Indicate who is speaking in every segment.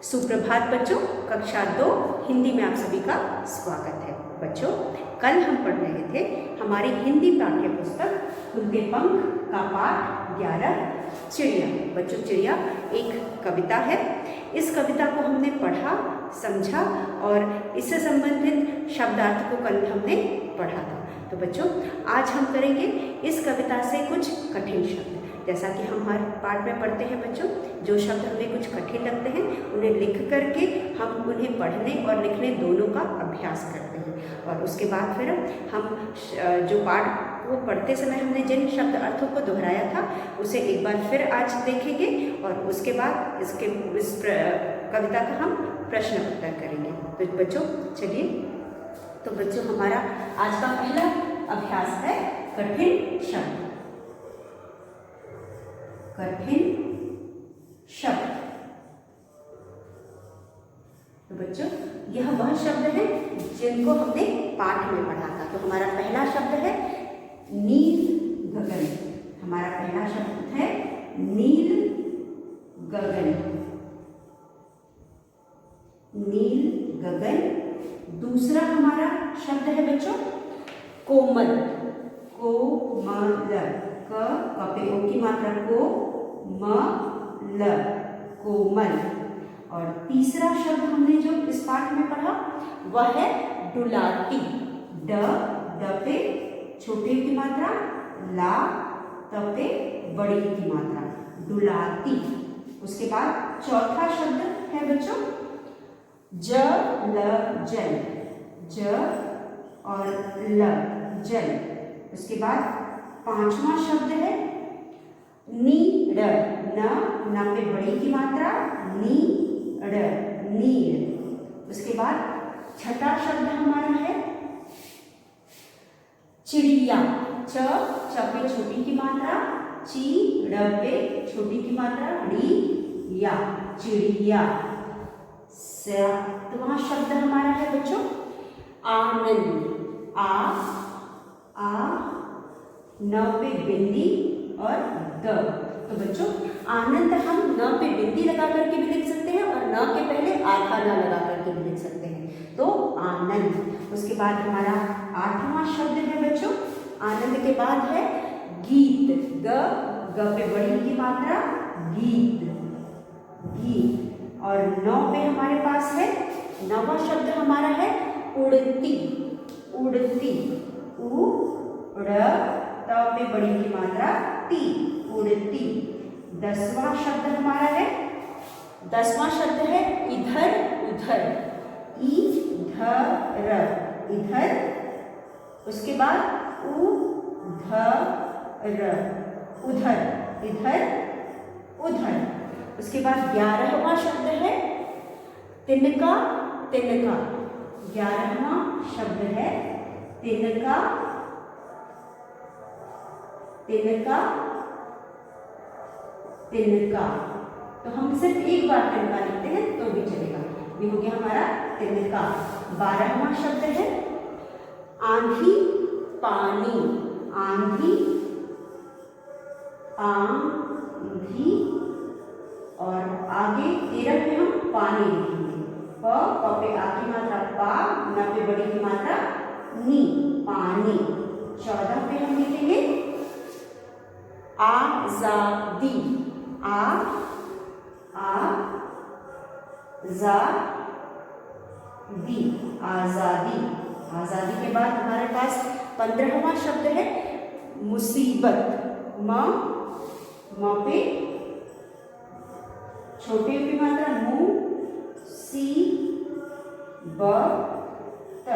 Speaker 1: सुप्रभात बच्चों, कक्षा 2 हिंदी में आप सभी का स्वागत है। बच्चों, कल हम पढ़ रहे थे हमारी हिंदी पाठ्य पुस्तक खुलते पंख का पाठ 11 चिड़िया। बच्चों, चिड़िया एक कविता है। इस कविता को हमने पढ़ा, समझा और इससे संबंधित शब्दार्थ को कल हमने पढ़ा था। तो बच्चों, आज हम करेंगे इस कविता से कुछ कठिन शब्द। जैसा कि हम हर पाठ में पढ़ते हैं बच्चों, जो शब्द हमें कुछ कठिन लगते हैं उन्हें लिख करके हम उन्हें पढ़ने और लिखने दोनों का अभ्यास करते हैं। और उसके बाद फिर हम जो पाठ को पढ़ते समय हमने जिन शब्द अर्थों को दोहराया था उसे एक बार फिर आज देखेंगे और उसके बाद इस कविता का हम प्रश्न उत्तर करेंगे। तो बच्चों चलिए, तो बच्चों हमारा आज का पहला अभ्यास है कठिन शब्द। कठिन शब्द। तो बच्चों, यह वह शब्द है जिनको हमने पाठ में पढ़ा था। तो हमारा पहला शब्द है नील गगन। हमारा पहला शब्द है नील गगन। नील गगन। दूसरा हमारा शब्द है बच्चों कोमल। कोमल। कपे ओ की मात्रा को म ल, कोमल। और तीसरा शब्द हमने जो इस पाठ में पढ़ा वह है डुलाती। ड पे छोटे की मात्रा, ला पे बड़ी की मात्रा, डुलाती। उसके बाद चौथा शब्द है बच्चों जल। ज और ल, जल। उसके बाद पांचवा शब्द है नीड़। न पे बड़ी की मात्रा, नीड़, नीड़। उसके बाद छठा शब्द हमारा है चिड़िया। च पे छोटी की मात्रा, ची ड़ पे छोटी की मात्रा, ड़ी या, चिड़िया। सातवां शब्द हमारा है बच्चों आनंद। आ न पे बिंदी और द। तो बच्चों, आनंद हम न पे बिंदी लगा करके भी लिख सकते हैं और न के पहले आधा न लगा करके भी लिख सकते हैं। तो आनंद। उसके बाद हमारा आठवां शब्द है बच्चों आनंद के बाद है गीत। ग पे बड़ी की मात्रा, गीत, गीत। और नौ पे हमारे पास है नौवां शब्द हमारा है उड़ती। उड़ती। उड़ पे बड़ी की मात्रा, ती, उड़ती। दसवां शब्द हमारा है इधर उधर। इधर, इधर। उसके बाद उधर, उधर, इधर, उधर। उसके बाद 11वां शब्द है तिनका। तिनका। 11वां शब्द है तिनका। तिनका। तिनका। तो हम सिर्फ एक बार तिनका लिखते हैं तो भी चलेगा। ये हो गया हमारा तिनका। 12वां शब्द है आंधी पानी। आंधी, आंधी। और आगे 13 में हम पानी लिखेंगे। प पे आ की मात्रा पा, न पे बड़ी की मात्रा नी, पानी। 14 पे हम लिखेंगे आजादी। आजादी। आजादी। आजादी के बाद हमारे पास 15वां शब्द है मुसीबत। म पे छोटे की मात्रा मु, सी ब त,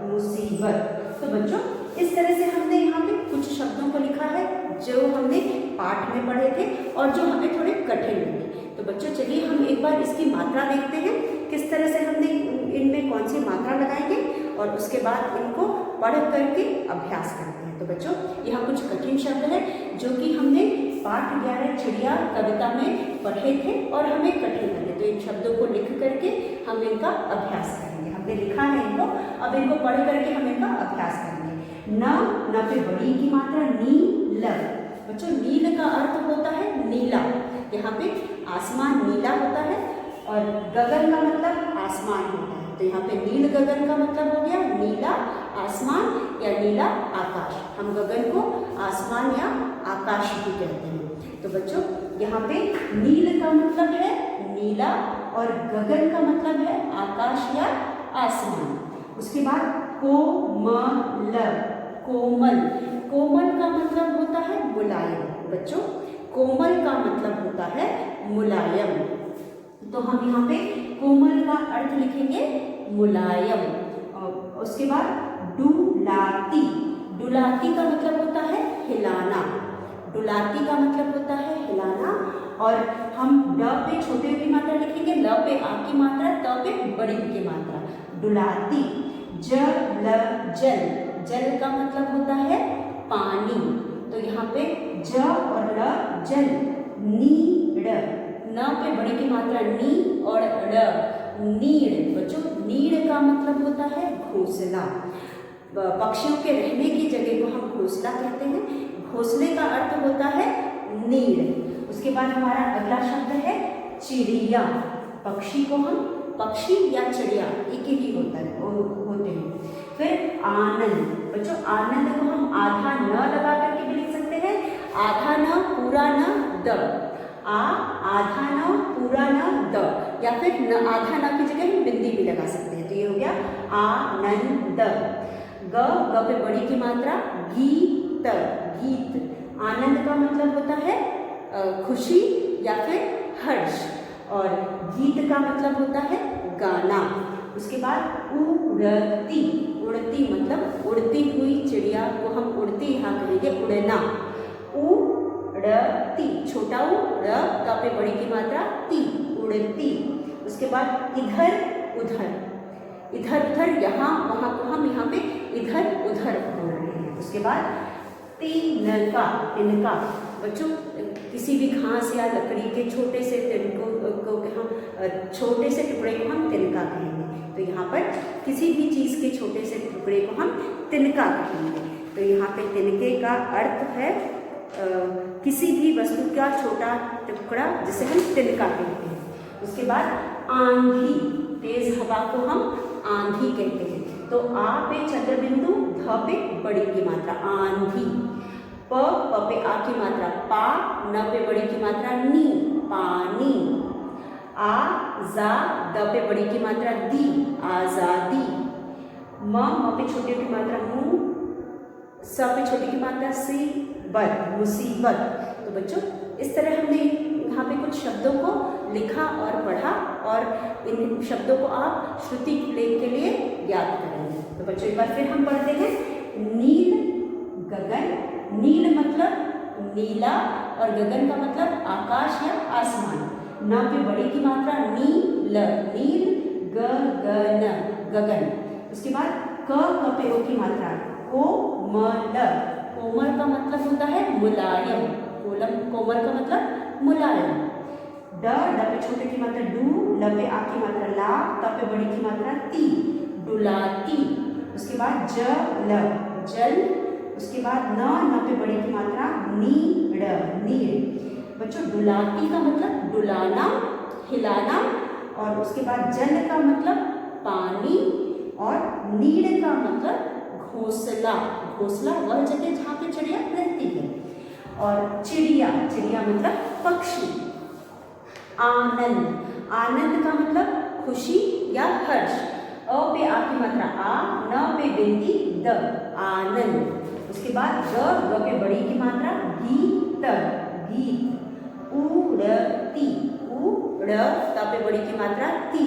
Speaker 1: मुसीबत। तो बच्चों, इस तरह से हमने यहाँ पे कुछ शब्दों को लिखा है जो हमने पाठ में पढ़े थे और जो हमें थोड़े कठिन लगे। तो बच्चों चलिए हम एक बार इसकी मात्रा देखते हैं, किस तरह से हमने इनमें कौन सी मात्रा लगाएंगे और उसके बाद इनको पढ़ करके अभ्यास करते हैं। तो बच्चों, यह कुछ कठिन शब्द है जो कि हमने पाठ 11 चिड़िया कविता में पढ़े थे और हमें कठिन लगे। तो इन शब्दों को लिख करके हम इनका अभ्यास करेंगे। हमने लिखा है इनको, अब इनको पढ़ करके हम इनका अभ्यास करेंगे। न पे बड़ी की मात्रा, नील। बच्चों, नील का अर्थ होता है नीला। यहाँ पे आसमान नीला होता है और गगन का मतलब आसमान होता है, तो यहाँ पे नील गगन का मतलब हो गया नीला आसमान या नीला आकाश। हम गगन को आसमान या आकाश भी कहते हैं। तो बच्चों यहाँ पे नील का मतलब है नीला और गगन का मतलब है आकाश या आसमान। उसके बाद कोमल, कोमल, कोमल का मतलब होता है मुलायम। बच्चों कोमल का मतलब होता है मुलायम, तो हम यहाँ पे कोमल का अर्थ लिखेंगे मुलायम। और उसके बाद डुलाती, डुलाती का मतलब होता है हिलाना, डुलाती का मतलब होता है हिलाना। और हम ड पे छोटे की मात्रा लिखेंगे, ल पे आ की मात्रा, त पे बड़ी की मात्रा। डुलाती। जल, जल, जल का मतलब होता है पानी, तो यहाँ पे ज और ल जल। नीड़, न पे बड़ी की मात्रा नी और ड़, नीड़। बच्चों नीड़ का मतलब होता है घोंसला, पक्षियों के रहने की जगह को हम घोंसला कहते हैं। घोंसले का अर्थ होता है नीड़। उसके बाद हमारा अगला शब्द है चिड़िया। पक्षी को हम पक्षी या चिड़िया एक ही होता है होते हैं। फिर आनंद। बच्चों आनंद को हम आधा न लगा करके भी लिख सकते हैं, आधा न पूरा न द, आधा न पूरा न द, या फिर न आधा न की जगह हम बिंदी भी लगा सकते हैं। तो ये हो गया आनंद। ग पे बड़ी की मात्रा, गीत, गीत। आनंद का मतलब होता है खुशी या फिर हर्ष, और गीत का मतलब होता है गाना। उसके बाद उड़ती, उड़ती मतलब उड़ती हुई चिड़िया को हम उड़ती यहाँ कहेंगे उड़ना। उड़ती, छोटा उ ड़ का पे बड़ी की मात्रा ती, उड़ती। उसके बाद इधर उधर, इधर उधर यहाँ वहाँ को हम यहाँ पे इधर उधर बोल रहे हैं। उसके बाद तिनका, तिनका। बच्चों किसी भी घास या लकड़ी के छोटे से तिनकों को हम छोटे से टुकड़े को हम तिनका कहेंगे। तो यहाँ पर किसी भी चीज़ के छोटे से टुकड़े को हम तिनका कहेंगे। तो यहाँ पे तिनके का अर्थ है किसी भी वस्तु का छोटा टुकड़ा जिसे हम तिनका कहते हैं। उसके बाद आंधी, तेज हवा को हम आंधी कहते हैं। तो आ पे चंद्र बिंदु, ध पे बड़ी की मात्रा आंधी। प पे आ की मात्रा पा, न पे बड़ी की मात्रा नी, पानी। आ जा द पे बड़ी की मात्रा दी, आजादी। म पे छोटी की मात्रा मु, स पे छोटी की मात्रा सी, बत, मुसीबत। तो बच्चों इस तरह हमने यहाँ पे कुछ शब्दों को लिखा और पढ़ा, और इन शब्दों को आप श्रुति लेख के लिए याद करेंगे। तो बच्चों एक बार फिर हम पढ़ते हैं। नील गगन, नील मतलब नीला और गगन का मतलब आकाश या आसमान। न पे बड़ी की मात्रा नील, नील, गगन, गगन। उसके बाद क पे ओ की मात्रा कोमल, कोमल का मतलब होता है मुलायम, कोमल का मतलब मुलायम। ड पे छोटे की मात्रा डू, ल पे आ की मात्रा ला, त पे बड़ी की मात्रा ती, डुलाती। उसके बाद जल, जल। उसके बाद न पे बड़ी की मात्रा नीड़, नीड़। बच्चों डुलाती का मतलब डुलाना, हिलाना, और उसके बाद जल का मतलब पानी, और नीड़ का मतलब घोंसला, घोंसला वह जगह जहाँ पे चिड़िया रहती है। और चिड़िया, चिड़िया मतलब पक्षी। आनंद, आनंद का मतलब खुशी या हर्ष। अ पे आ की मात्रा आ, न पे बिंदी द, आनंद। उसके बाद ग पे बड़ी की मात्रा गीत, गीत। उड़ती, उड़ ता पे बड़ी की मात्रा ती,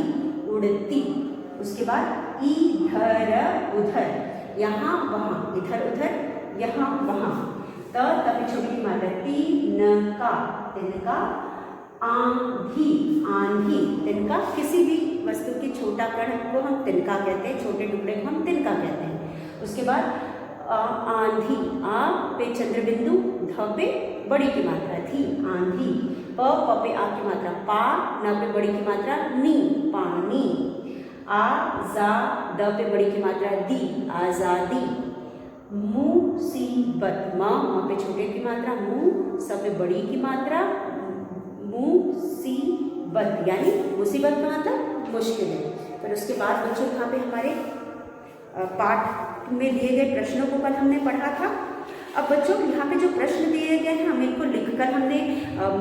Speaker 1: उड़ती। उसके बाद इधर उधर, यहाँ वहाँ, इधर उधर यहाँ वहाँ। त पे छोटी की मात्रा तिनका, तिनका। आंधी, आंधी, तिनका किसी भी वस्तु की छोटा कण को हम तिनका कहते हैं, छोटे टुकड़े को हम तिनका कहते हैं। उसके बाद आंधी, आ पे चंद्र बिंदु, ध पे बड़ी की मात्रा थी, आंधी। प पे आ की मात्रा पा, न पे बड़ी की मात्रा नी, पानी। आ जा द पे बड़ी की मात्रा दी, आजादी। मुसीबत, म पे छोटे की मात्रा मु, स पे बड़ी की मात्रा मुसीबत, मुसीबत, यानी मुसीबत का मतलब मुश्किल है। फिर उसके बाद बच्चों यहाँ पे हमारे पाठ में दिए गए प्रश्नों को कल हमने पढ़ा था। अब बच्चों यहाँ पे जो प्रश्न दिए गए हैं हम इनको लिखकर, हमने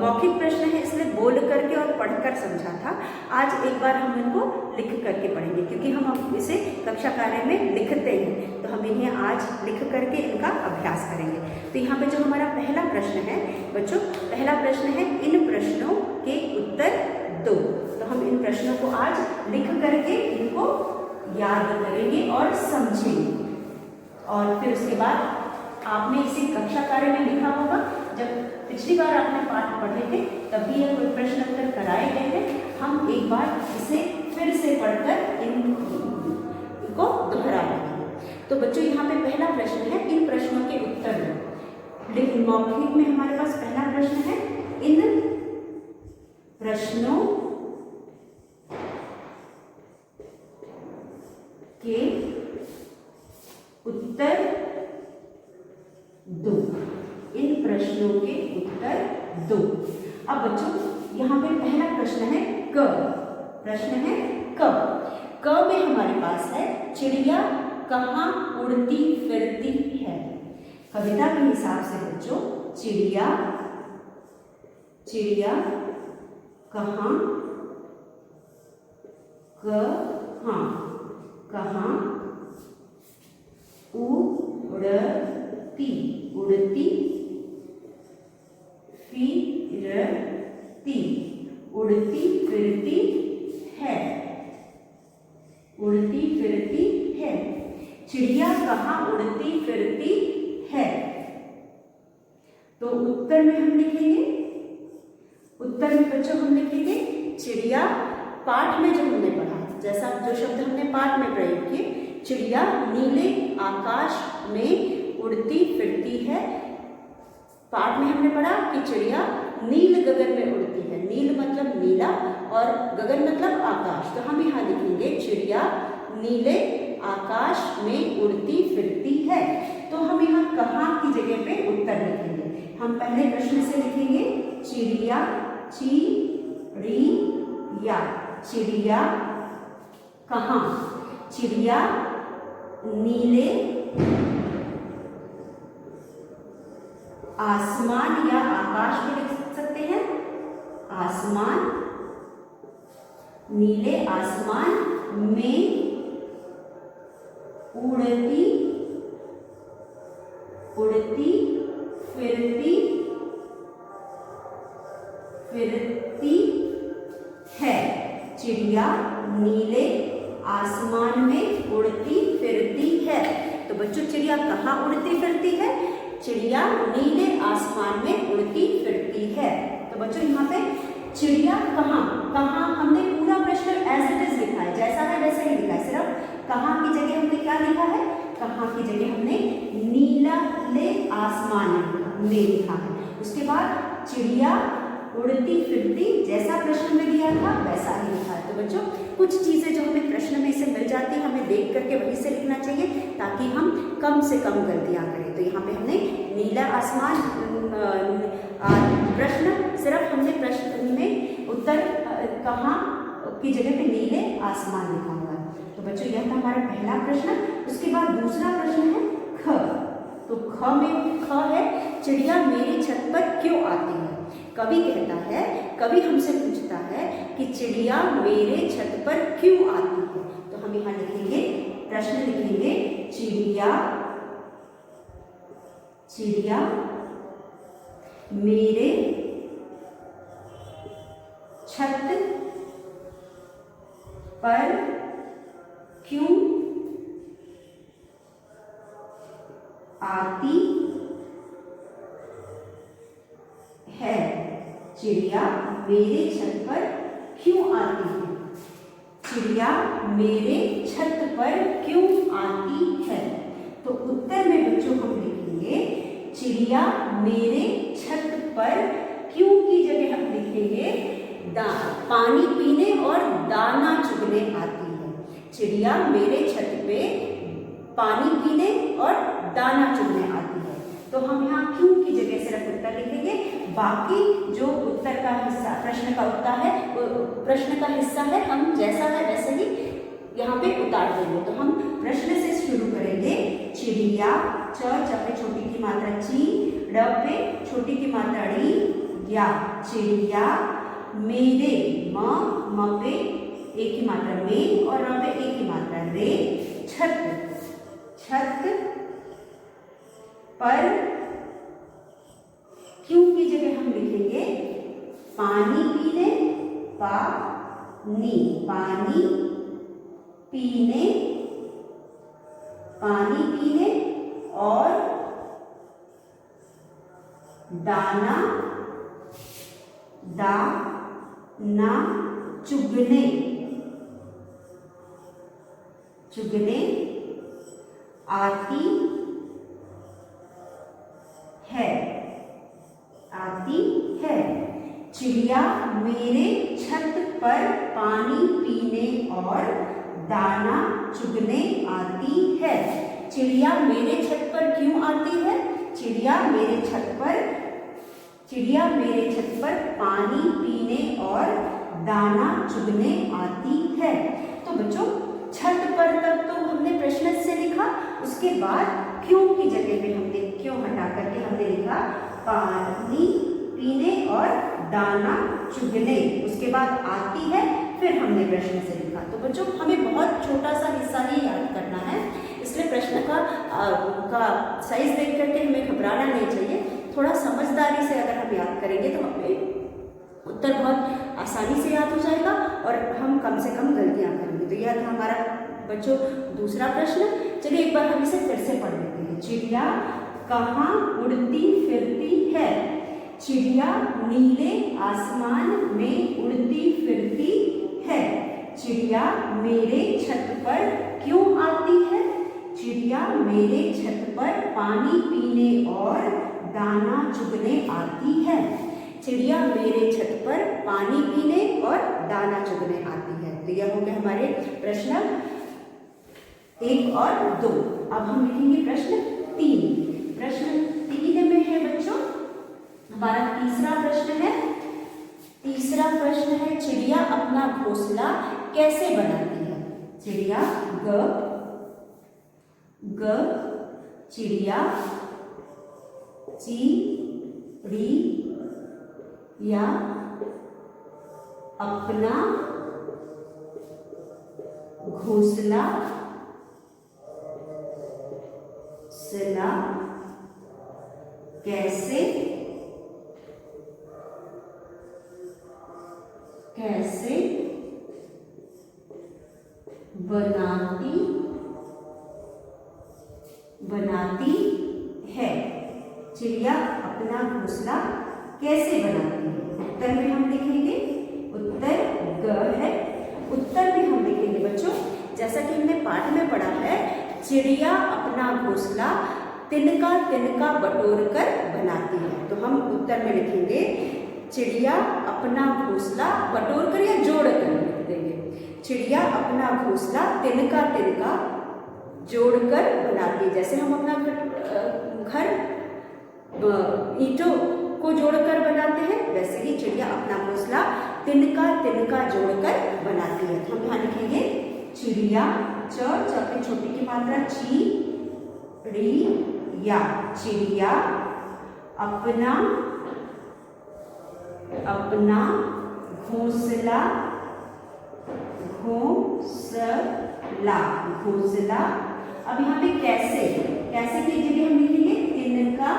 Speaker 1: मौखिक प्रश्न है इसलिए बोल करके और पढ़कर समझा था। आज एक बार हम इनको लिख करके पढ़ेंगे, क्योंकि हम इसे कक्षा कार्य में लिखते हैं, तो हम इन्हें आज लिख करके इनका अभ्यास करेंगे। तो यहाँ पे जो हमारा पहला प्रश्न है बच्चों, पहला प्रश्न है इन प्रश्नों के उत्तर दो। तो हम इन प्रश्नों को आज लिख करके इनको याद करेंगे और समझेंगे। और फिर उसके बाद आपने इसे कक्षा कार्य में लिखा होगा। जब पिछली बार आपने पाठ पढ़े थे तब भी ये कोई प्रश्न उत्तर कराए गए थे। हम एक बार इसे फिर से पढ़कर इनको दोहरा लेंगे। तो बच्चों यहाँ पे पहला प्रश्न है इन प्रश्नों के उत्तर दो। लेकिन मौखिक में हमारे पास पहला प्रश्न है इन प्रश्नों के उत्तर दो। इन प्रश्नों के उत्तर दो। अब बच्चों यहाँ पे पहला प्रश्न है क। प्रश्न है क। क में हमारे पास है चिड़िया कहाँ उड़ती फिरती है। कविता के हिसाब से बच्चों चिड़िया चिड़िया कहाँ कहाँ उड़ती उड़ती फिरती उड़ती फिरती है। उड़ती फिरती है। चिड़िया कहाँ उड़ती फिरती है। तो उत्तर में हम लिखेंगे, उत्तर में बच्चों हम लिखेंगे चिड़िया। पाठ में जो हमने पढ़ा, जैसा जो शब्द हमने पाठ में प्रयोग किए, चिड़िया नीले आकाश में उड़ती फिरती है। पाठ में हमने पढ़ा कि चिड़िया नील गगन में उड़ती है। नील मतलब नीला और गगन मतलब आकाश। तो हम यहाँ लिखेंगे चिड़िया नीले आकाश में उड़ती फिरती है। तो हम यहाँ कहाँ की जगह पे उत्तर लिखेंगे। हम पहले प्रश्न से लिखेंगे चिड़िया चिड़िया चिड़िया कहाँ। चिड़िया नीले आसमान या आकाश में लिख सकते हैं। आसमान, नीले आसमान में उड़ती उड़ती फिरती फिरती है। चिड़िया नीले आसमान में उड़ती फिरती है। तो बच्चों चिड़िया कहाँ उड़ती फिरती है। चिड़िया नीले आसमान में उड़ती फिरती है। तो बच्चों यहाँ पे चिड़िया कहाँ, कहाँ हमने पूरा प्रश्न एज इट इज लिखा है, जैसा है वैसे ही लिखा है। सिर्फ कहाँ की जगह हमने क्या लिखा है, कहाँ की जगह हमने नीले आसमान में लिखा है। उसके बाद चिड़िया उड़ती फिरती जैसा प्रश्न में दिया था वैसा ही लिखा है। तो बच्चों कुछ चीज़ें जो हमें प्रश्न में से मिल जाती हैं हमें देख करके वहीं से लिखना चाहिए ताकि हम कम से कम गलतियां करें। तो यहाँ पे हमने नीला आसमान प्रश्न, सिर्फ हमने प्रश्न में उत्तर कहाँ की जगह पे नीले आसमान लिखा हुआ है। तो बच्चों यह था हमारा पहला प्रश्न। उसके बाद दूसरा प्रश्न है ख। तो ख में ख है चिड़िया मेरी छत पर क्यों आती है। कवि कहता है, कवि हमसे पूछता है कि चिड़िया मेरे छत पर क्यों आती है। तो हम यहाँ लिखेंगे, प्रश्न लिखेंगे चिड़िया चिड़िया मेरे छत पर क्यों आती है। चिड़िया मेरे छत पर क्यों आती है। चिड़िया मेरे छत पर क्यों आती है। तो उत्तर में बच्चों हम लिखेंगे चिड़िया मेरे छत पर क्यों की जगह हम लिखेंगे पानी पीने और दाना चुगने आती है। चिड़िया मेरे छत पे पानी पीने और दाना चुगने आती है। तो हम यहाँ क्यों की जगह सिर्फ उत्तर लिखेंगे, बाकी जो उत्तर का हिस्सा, प्रश्न का उत्तर है, प्रश्न का हिस्सा है, हम जैसा है वैसे ही यहाँ पे उतार देंगे। तो हम प्रश्न से शुरू करेंगे। चिड़िया, च पे छोटी की मात्रा ची, ड पे छोटी की मात्रा ड़ी, या चिड़िया मेरे, म पे एक की मात्रा में और र पे एक की मात्रा रे, छत, छत पर क्यों की जगह हम लिखेंगे पानी पीने, पानी, पानी पीने, पानी पीने और दाना, दाना चुगने, चुगने आती है, आती है। चिड़िया मेरे छत पर पानी पीने और दाना चुगने आती है। चिड़िया मेरे छत पर क्यों आती है? चिड़िया मेरे छत पर, चिड़िया मेरे छत पर पानी पीने और दाना चुगने आती है। तो बच्चों छत पर तक तो हमने प्रश्न से लिखा, उसके बाद क्यों की जगह पे हमने क्यों हटा करके हमने लिखा पानी पीने और दाना चुगने, उसके बाद आती है, फिर हमने प्रश्न से लिखा। तो बच्चों हमें बहुत छोटा सा हिस्सा ही याद करना है, इसलिए प्रश्न का साइज देख करके हमें घबराना नहीं चाहिए। थोड़ा समझदारी से अगर हम याद करेंगे तो हमें उत्तर बहुत आसानी से याद हो जाएगा और हम कम से कम गलतियां करेंगे। तो यह था हमारा बच्चों दूसरा प्रश्न। चलिए एक बार हम इसे फिर से पढ़ लेते हैं। चिड़िया कहाँ उड़ती फिरती है? चिड़िया नीले आसमान में उड़ती फिरती है। चिड़िया मेरे छत पर क्यों आती है? चिड़िया मेरे छत पर पानी पीने और दाना चुगने आती है। चिड़िया मेरे छत पर पानी पीने और दाना चुगने आती है। तो यह हो गए हमारे प्रश्न 1 और 2। अब हम लिखेंगे प्रश्न 3। प्रश्न 3 में है बच्चों हमारा तीसरा प्रश्न है। तीसरा प्रश्न है चिड़िया अपना घोंसला कैसे बनाती है? चिड़िया ग चिड़िया, ची ड़ी या अपना घोंसला सला कैसे बनाती है। चिड़िया अपना घोंसला कैसे बनाती है? उत्तर में हम लिखेंगे, उत्तर ग है। उत्तर में हम लिखेंगे बच्चों, जैसा कि हमने पाठ में पढ़ा है, चिड़िया अपना घोंसला तिनका तिनका बटोर कर बनाती है। तो हम उत्तर में लिखेंगे चिड़िया अपना घोंसला बटोर कर या जोड़ कर लिख देंगे। चिड़िया अपना घोंसला तिनका तिनका जोड़कर बनाती है। जैसे हम अपना घर ईंटों को जोड़कर बनाते हैं, वैसे ही चिड़िया अपना घोंसला तिनका तिनका जोड़कर बनाती है। तो हम यहाँ लिखेंगे चिड़िया, च पे छोटी की मात्रा ची ड़ी या, चिड़िया अपना घोंसला घोंसला। अब यहाँ पे कैसे की जगह हम लिखेंगे तिनका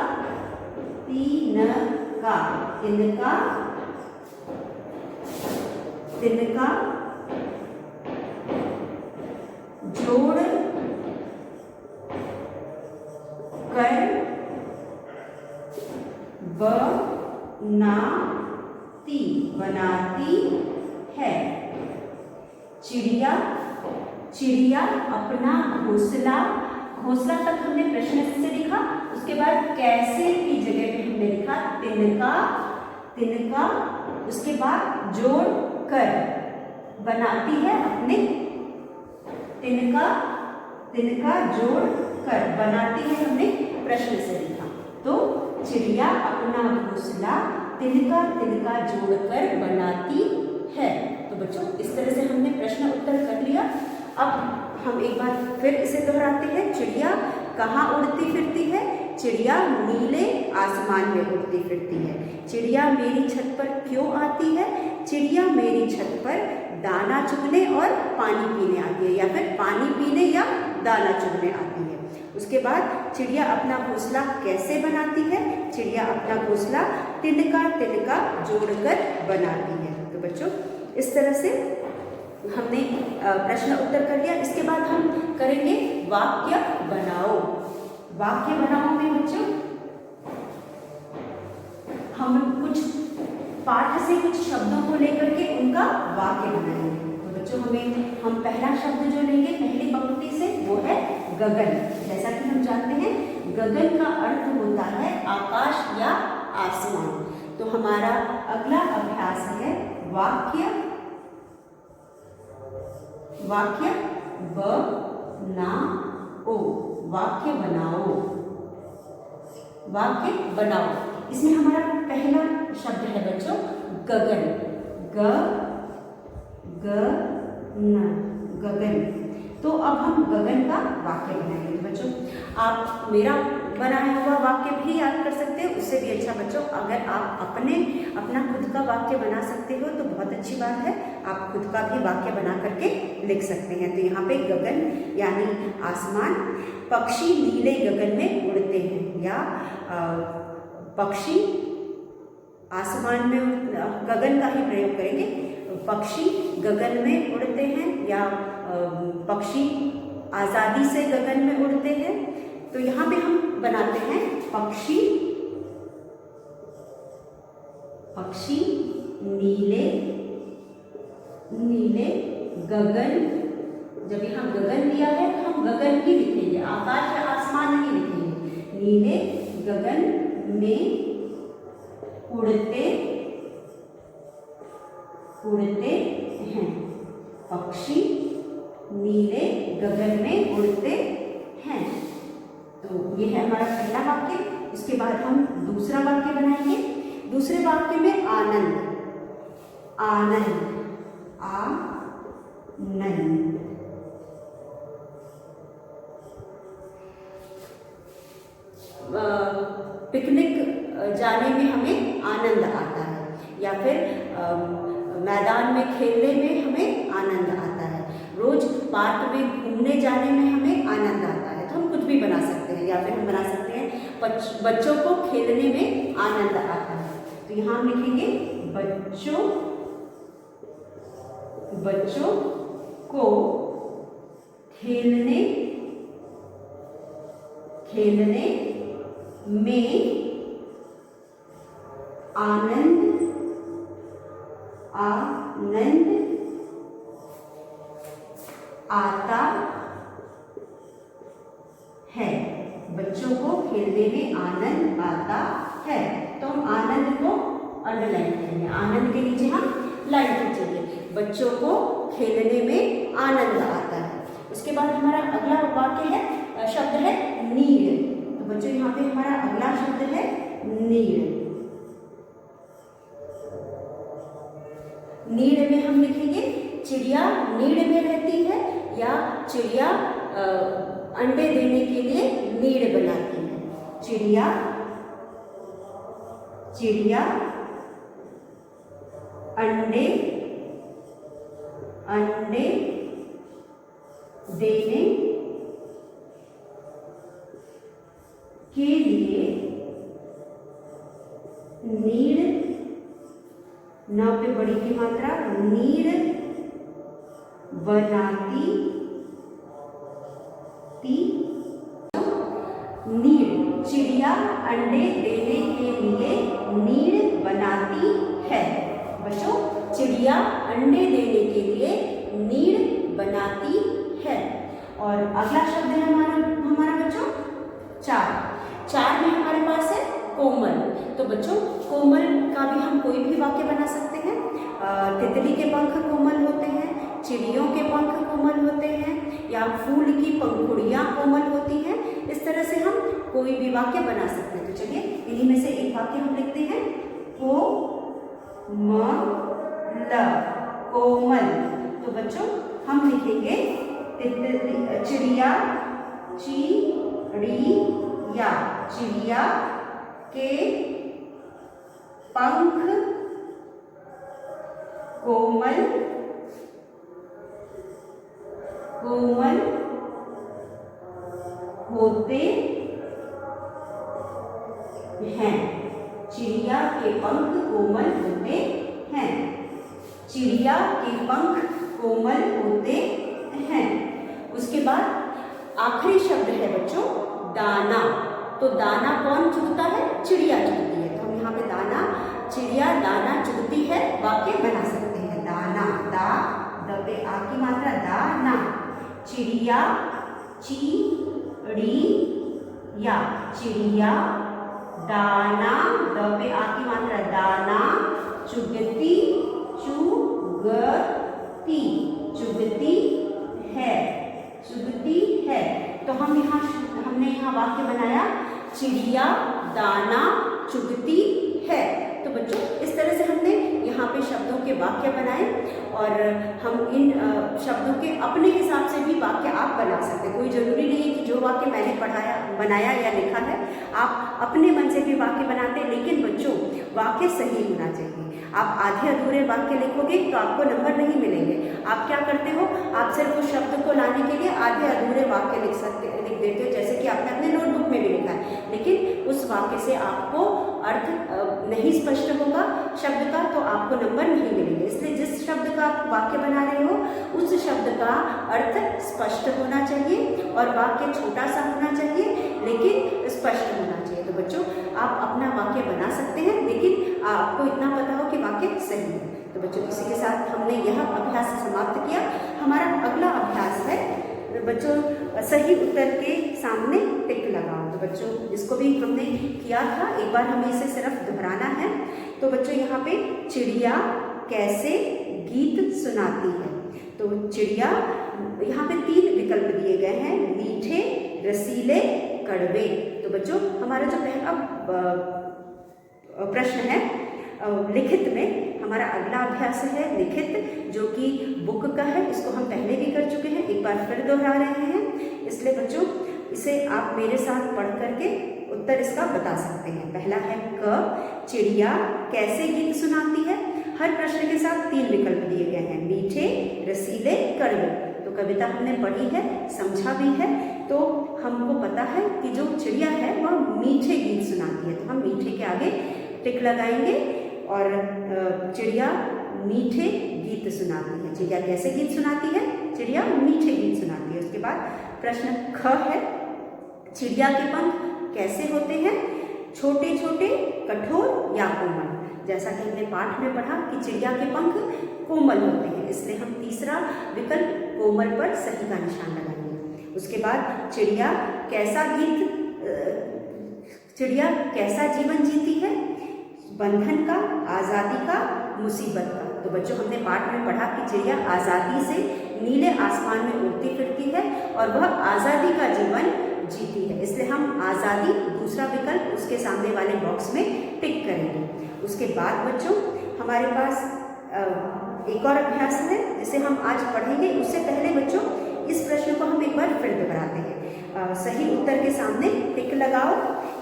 Speaker 1: जोड़ कर बनाती है। चिड़िया अपना घोंसला तक हमने प्रश्न से लिखा, उसके बाद कैसे की जगह पे हमने लिखा तिनका, उसके बाद जोड़ कर बनाती है अपने तिनका जोड़ कर बनाती है, हमने प्रश्न से लिखा। तो चिड़िया अपना घोंसला तिनका तिनका जोड़कर बनाती है। तो बच्चों इस तरह से हमने प्रश्न उत्तर कर लिया। अब हम एक बार फिर इसे दोहराते हैं। चिड़िया कहाँ उड़ती फिरती है? चिड़िया नीले आसमान में उड़ती फिरती है। चिड़िया मेरी छत पर क्यों आती है? चिड़िया मेरी छत पर दाना चुगने और पानी पीने आती है, या फिर पानी पीने या दाना चुगने आती है। उसके बाद चिड़िया अपना घोंसला कैसे बनाती है? चिड़िया अपना घोंसला तिनका तिनका जोड़कर बनाती है। तो बच्चों इस तरह से हमने प्रश्न उत्तर कर लिया। इसके बाद हम करेंगे वाक्य बनाओ। वाक्य बनाओ में बच्चों हम कुछ पाठ से कुछ शब्दों को लेकर के उनका वाक्य बनाएंगे। तो बच्चों हम पहला शब्द जो लेंगे पहली पंक्ति से वो है गगन। जैसा कि हम जानते हैं गगन का अर्थ होता है आकाश या आसमान। तो हमारा अगला अभ्यास है वाक्य बनाओ। वाक्य बनाओ। वाक्य बनाओ। इसमें हमारा पहला शब्द है बच्चों गगन। गगन। तो अब हम गगन का वाक्य बनाएंगे। तो बच्चों आप मेरा बनाया हुआ वाक्य भी याद कर सकते हैं। उससे भी अच्छा बच्चों अगर आप अपना खुद का वाक्य बना सकते हो तो बहुत अच्छी बात है। आप खुद का भी वाक्य बना करके लिख सकते हैं। तो यहाँ पे गगन यानी आसमान। पक्षी नीले गगन में उड़ते हैं, या पक्षी आसमान में गगन का ही प्रयोग करेंगे। पक्षी गगन में उड़ते हैं, या पक्षी आज़ादी से गगन में उड़ते हैं। तो यहाँ पे हम बनाते हैं पक्षी नीले गगन। जब यहाँ गगन दिया है तो हम गगन ही लिखेंगे, आकाश या आसमान नहीं लिखेंगे। नीले गगन में उड़ते हैं। पक्षी नीले गगन में उड़ते हैं। तो ये है हमारा पहला वाक्य। इसके बाद हम दूसरा वाक्य बनाएंगे। दूसरे वाक्य में आनंद। पिकनिक जाने में हमें आनंद आता है, या फिर मैदान में खेलने में हमें आनंद आता है। रोज पार्क में घूमने जाने में हमें आनंद आता है। तो हम कुछ भी बना सकते हैं, या फिर हम बना सकते हैं बच्चों को खेलने में आनंद आता है। तो यहाँ हम लिखेंगे बच्चों को खेलने में आनंद आता है। बच्चों को खेलने में आनंद आता है। तो हम आनंद को अंडरलाइन करेंगे। आनंद के नीचे हम लाइन खींचेंगे। बच्चों को खेलने में आनंद आता है। उसके बाद हमारा अगला वाक्य है शब्द है नीड़। तो बच्चों यहाँ पे हमारा अगला शब्द है नीड़। नीड़ में हम लिखेंगे चिड़िया नीड़ में रहती है, या चिड़िया अंडे देने के लिए नीड़ बनाती है। चिड़िया अंडे देने के लिए नीड़, न पे बड़ी की मात्रा, नीड़ बनाती नीड़। चिड़िया अंडे देने के लिए नीड़ बनाती है। बच्चों चिड़िया अंडे देने के लिए नीड़ बनाती है। और अगला शब्द है हमारा बच्चों चार में हमारे पास है कोमल। तो बच्चों कोमल का भी हम कोई भी वाक्य बना सकते हैं। तितली के पंख कोमल होते हैं, चिड़ियों के पंख कोमल होते हैं, या फूल की पंखुड़ियाँ कोमल होती हैं। इस तरह से हम कोई भी वाक्य बना सकते हैं। तो चलिए इन्हीं में से एक वाक्य हम लिखते हैं। कोमल। तो बच्चों हम लिखेंगे चिड़िया, चिड़िया, चिड़िया के पंख कोमल कोमल होते हैं। चिड़िया के पंख कोमल होते हैं। चिड़िया के पंख कोमल होते हैं। उसके बाद आखिरी शब्द है बच्चों दाना। तो दाना कौन चुगता है? चिड़िया चुगती है। तो हम यहाँ पे दाना, चिड़िया दाना चुगती है वाक्य बना सकते हैं। दाना, दा दबे आ की मात्रा दाना। चिड़िया, चिड़िया, चिड़िया दाना दबे आ की मात्रा दाना चुगती, चुगती, चुगती है, चुगती है। तो हमने यहाँ वाक्य बनाया चिड़िया दाना चुगती है। तो बच्चों इस तरह से हमने यहाँ पे शब्दों के वाक्य बनाए और हम इन शब्दों के अपने हिसाब से भी वाक्य आप बना सकते हैं। कोई ज़रूरी नहीं है कि जो वाक्य मैंने बनाया या लिखा है आप अपने मन से भी वाक्य बनाते हैं, लेकिन बच्चों वाक्य सही होना चाहिए। आप आधे अधूरे वाक्य लिखोगे तो आपको नंबर नहीं मिलेंगे। आप क्या करते हो, आप सिर्फ उस शब्द को लाने के लिए आधे अधूरे वाक्य लिख देते हो, जैसे कि आपने अपने नोटबुक में भी लिखा है, लेकिन उस वाक्य से आपको अर्थ नहीं स्पष्ट होगा शब्द का, तो आपको नंबर नहीं मिलेंगे। इसलिए जिस शब्द का आप वाक्य बना रहे हो उस शब्द का अर्थ स्पष्ट होना चाहिए और वाक्य छोटा सा होना चाहिए लेकिन स्पष्ट होना चाहिए। तो बच्चों आप अपना वाक्य बना सकते हैं, लेकिन आपको इतना पता हो कि वाक्य सही है। तो बच्चों इसी के साथ हमने यह अभ्यास समाप्त किया। हमारा अगला अभ्यास है बच्चों सही उत्तर के सामने टिक लगाओ। तो बच्चों इसको भी हमने किया था, एक बार हमें इसे सिर्फ दोहराना है। तो बच्चों यहाँ पे चिड़िया कैसे गीत सुनाती है। तो चिड़िया, यहाँ पे 3 विकल्प दिए गए हैं, मीठे, रसीले, कड़वे। तो बच्चों हमारा जो पहला प्रश्न है लिखित में, हमारा अगला अभ्यास है लिखित, जो कि बुक का है। इसको हम पहले भी कर चुके हैं, एक बार फिर दोहरा रहे हैं। इसलिए बच्चों इसे आप मेरे साथ पढ़ करके उत्तर इसका बता सकते हैं। पहला है क, चिड़िया कैसे गीत सुनाती है। हर प्रश्न के साथ 3 विकल्प दिए गए हैं, मीठे, रसीले, कड़वे। तो कविता हमने पढ़ी है, समझा भी है, तो हमको पता है कि जो चिड़िया है वह मीठे गीत सुनाती है। तो हम मीठे के आगे टिक लगाएंगे और चिड़िया मीठे गीत सुनाती है। चिड़िया कैसे गीत सुनाती है? चिड़िया मीठे गीत सुनाती है। उसके बाद प्रश्न ख है, चिड़िया के पंख कैसे होते हैं, छोटे छोटे, कठोर या कोमल। जैसा कि हमने पाठ में पढ़ा कि चिड़िया के पंख कोमल होते हैं, इसलिए हम तीसरा विकल्प कोमल पर सही का निशान लगाएंगे। उसके बाद चिड़िया कैसा जीवन जीती है, बंधन का, आज़ादी का, मुसीबत का। तो बच्चों हमने पाठ में पढ़ा कि चिड़िया आज़ादी से नीले आसमान में उड़ती फिरती है और वह आज़ादी का जीवन जीती है, इसलिए हम आज़ादी दूसरा विकल्प उसके सामने वाले बॉक्स में टिक करेंगे। उसके बाद बच्चों हमारे पास एक और अभ्यास है जिसे हम आज पढ़ेंगे। उससे पहले बच्चों इस प्रश्न को हम एक बार फिर दोहराते हैं। सही उत्तर के सामने टिक लगाओ।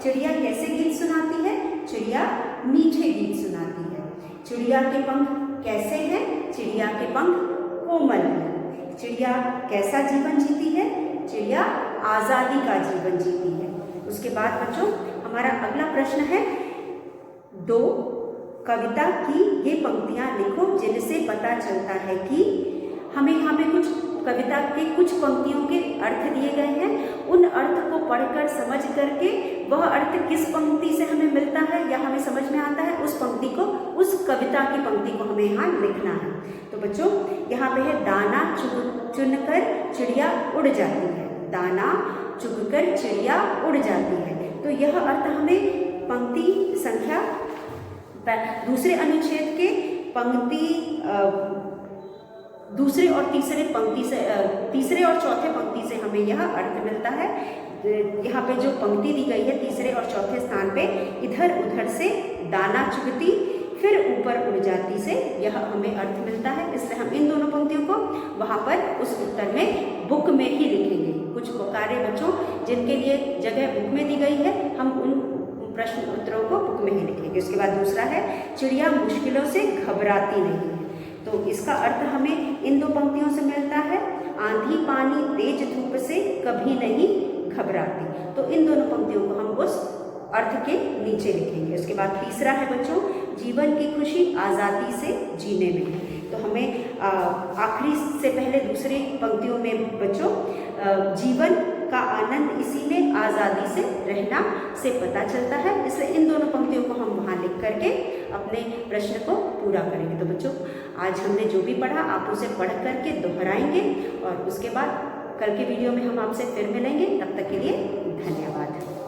Speaker 1: चिड़िया कैसे गीत सुनाती है? चिड़िया मीठे गीत सुनाती है। चिड़िया के पंख कैसे हैं? चिड़िया के पंख कोमल हैं। चिड़िया कैसा जीवन जीती है? चिड़िया आज़ादी का जीवन जीती है। उसके बाद बच्चों हमारा अगला प्रश्न है 2, कविता की ये पंक्तियां लिखो जिनसे पता चलता है कि। हमें यहाँ पे कुछ कविता के कुछ पंक्तियों के अर्थ दिए गए हैं, उन अर्थ को पढ़कर समझ करके वह अर्थ किस पंक्ति से हमें मिलता है या हमें समझ में आता है, उस पंक्ति को, उस कविता की पंक्ति को हमें यहाँ लिखना है। तो बच्चों यहाँ पे है दाना चुनकर चिड़िया उड़ जाती है। दाना चुगकर चिड़िया उड़ जाती है। तो यह अर्थ हमें पंक्ति संख्या दूसरे अनुच्छेद के पंक्ति दूसरे और तीसरे पंक्ति से तीसरे और चौथे पंक्ति से हमें यह अर्थ मिलता है। यहाँ पे जो पंक्ति दी गई है तीसरे और चौथे स्थान पे, इधर उधर से दाना चुगती फिर ऊपर उड़ जाती से यह हमें अर्थ मिलता है। इसलिए हम इन दोनों पंक्तियों को वहाँ पर उस उत्तर में बुक में ही लिखेंगे। कुछ कार्य बच्चों जिनके लिए जगह बुक में दी गई है, हम उन प्रश्न उत्तरों को बुक में ही लिखेंगे। उसके बाद दूसरा है, चिड़िया मुश्किलों से घबराती नहीं है। तो इसका अर्थ हमें इन दो पंक्तियों से मिलता है, आंधी पानी तेज धूप से कभी नहीं घबराती। तो इन दोनों पंक्तियों को हम उस अर्थ के नीचे लिखेंगे। उसके बाद तीसरा है बच्चों, जीवन की खुशी आज़ादी से जीने में है। तो हमें आखिरी से पहले दूसरी पंक्तियों में बच्चों जीवन का आनंद इसी में आज़ादी से रहना से पता चलता है। इसलिए इन दोनों पंक्तियों को हम वहाँ लिख करके अपने प्रश्न को पूरा करेंगे। तो बच्चों आज हमने जो भी पढ़ा आप उसे पढ़ करके दोहराएंगे और उसके बाद कल के वीडियो में हम आपसे फिर मिलेंगे। तब तक के लिए धन्यवाद।